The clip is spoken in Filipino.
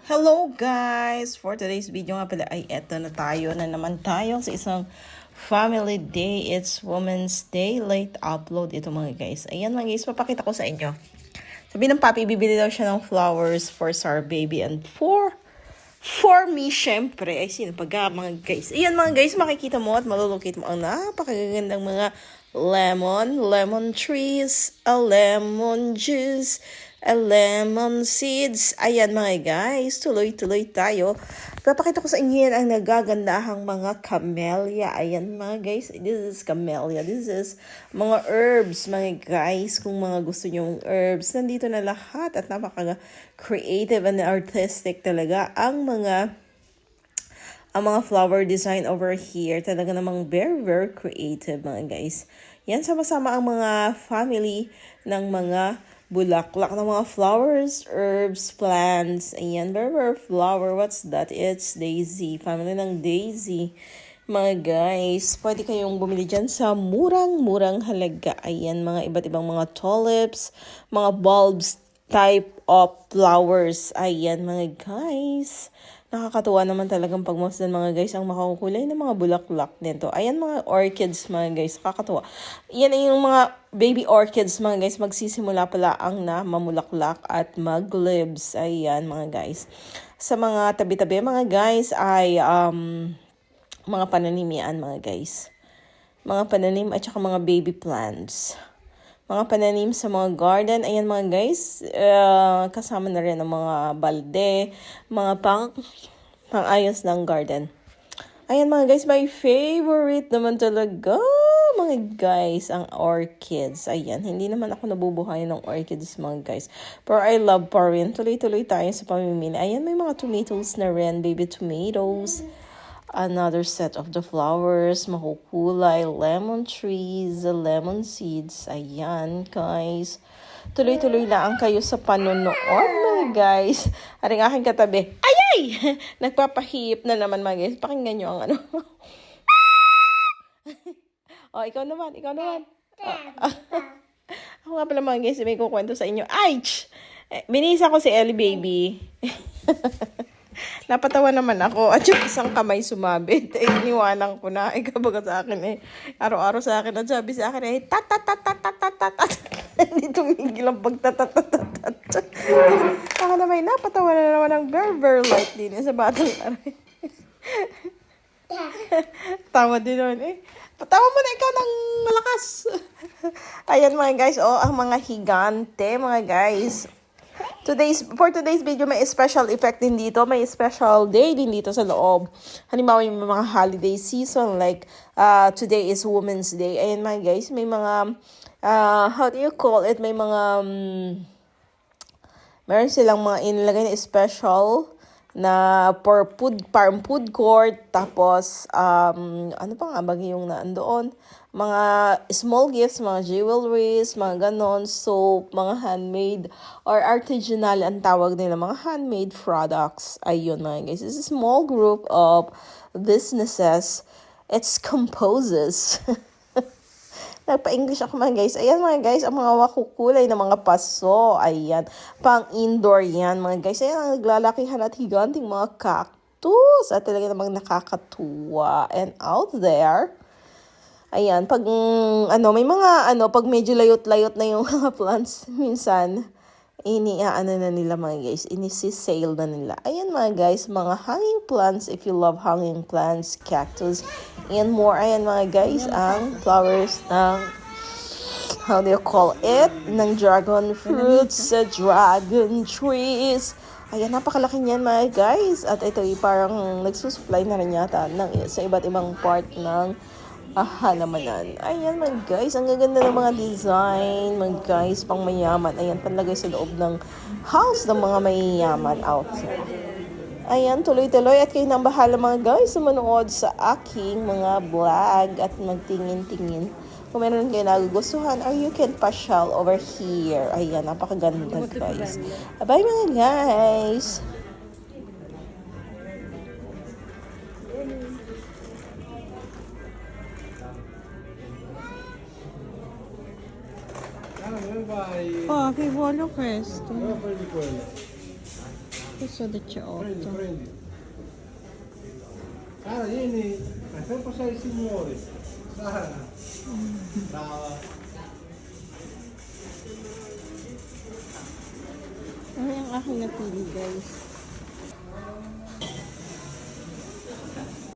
Hello guys! For today's video nga pala ay eto na tayo na naman tayo sa isang family day. It's Women's Day. Late upload ito mga guys. Ayan mga guys, papakita ko sa inyo. Sabi ng papi, bibili daw siya ng flowers for our baby and for me, syempre. Ay, sino pag mga guys. Ayan mga guys, makikita mo at malulukit mo ang napakagandang mga lemon trees, a lemon juice, a lemon seeds. Ayan mga guys, tuloy-tuloy tayo. Papakita ko sa inyo yan ang nagagandahang mga camellia. Ayan mga guys, this is camellia. This is mga herbs mga guys. Kung mga gusto nyong herbs, nandito na lahat at napaka-creative and artistic talaga ang mga flower design over here. Talaga namang very creative mga guys. Yan, sama-sama ang mga family ng mga bulaklak ng mga flowers, herbs, plants. Ayan, very flower. What's that? It's daisy. Family ng daisy. Mga guys, pwede kayong bumili dyan sa murang-murang halaga. Ayan, mga iba't ibang mga tulips, mga bulbs type of flowers. Ayan, mga guys. Nakakatuwa naman talagang pagmasdan mga guys ang makakukulay ng mga bulaklak nito. Ayan mga orchids mga guys, kakatuwa. Yan ay yung mga baby orchids mga guys, magsisimula pala ang na mamulaklak at mag-leaves. Ayan mga guys. Sa mga tabi-tabi mga guys ay mga pananimian mga guys. Mga pananim at saka mga baby plants. Mga pananim sa mga garden. Ayan mga guys, kasama na rin ang mga balde, mga pang-ayos ng garden. Ayan mga guys, my favorite naman talaga, mga guys, ang orchids. Ayan, hindi naman ako nabubuhayan ng orchids mga guys. Pero I love pa rin. Tuloy-tuloy tayo sa pamimili. Ayan, may mga tomatoes na rin, baby tomatoes. Another set of the flowers, makukulay, lemon trees, lemon seeds. Ayan, guys. Tuloy-tuloy lang kayo sa panonood, mga guys. Aring aking katabi. Ayay! Nagpapahip na naman, mga guys. Pakinggan nyo ang ano. Oh, ikaw naman. Ako nga pala, mga guys, may kukwento sa inyo. Ay! Binisa ko si Ellie Baby. Napatawa naman ako at yung isang kamay sumabit. Iniwanan ko na. Ikabaga sa akin araw-araw sa akin at sabi sa akin tat. Hindi tumigil ang pagtatatatat. Ako na may napatawa na naman ang very light din sa batang aray. Tawa din naman Patawa mo na ikaw ng malakas. Ayan mga guys, ang mga higante mga guys. For today's video, may special effect din dito. May special day din dito sa loob. Halimbawa yung mga holiday season. Like, today is Women's Day. Ayan mga guys, may mga, how do you call it? May mga, meron silang mga inilagay na special na parang food court. Tapos, ano pa nga ba yung naandoon? Mga small gifts, mga jewelries, mga ganon, soap, mga handmade or artisanal ang tawag nila, mga handmade products. Ayun mga guys, it's a small group of businesses. It's composes. Nagpa-English ako mga guys. Ayan mga guys, ang mga wakukulay na mga paso. Ayan, pang-indoor yan mga guys. Ayan, ang naglalakihan at higanting mga cactus. At talaga namang nakakatuwa. And out there, ayan, pag may mga pag medyo layot-layot na yung mga plants, minsan na nila mga guys, sale na nila. Ayan mga guys, mga hanging plants, if you love hanging plants, cactus, and more. Ayan mga guys, ang flowers ng, how do you call it? Ng dragon fruits, sa dragon trees. Ayan, napakalaki niyan mga guys. At ito parang nagsusupply na rin yata sa iba't ibang part ng halamanan. Ayan mga guys, ang gaganda ng mga design, mga guys, pang mayaman. Ayan, panlagay sa loob ng house ng mga mayayaman out there. Ayan, tuloy-tuloy at kayo nang bahala mga guys sa manood sa aking mga vlog at magtingin-tingin. Kung meron kayo nagugustuhan or you can pasyal over here. Ayan, napakaganda guys. Bye mga guys! Vai. Che buono questo. Prova quello di quello. Queso de Prendi, ciotto. prendi. Sara, vieni. Fai sempre passare il signore. Sara. Brava. Ano yung aking napili, guys?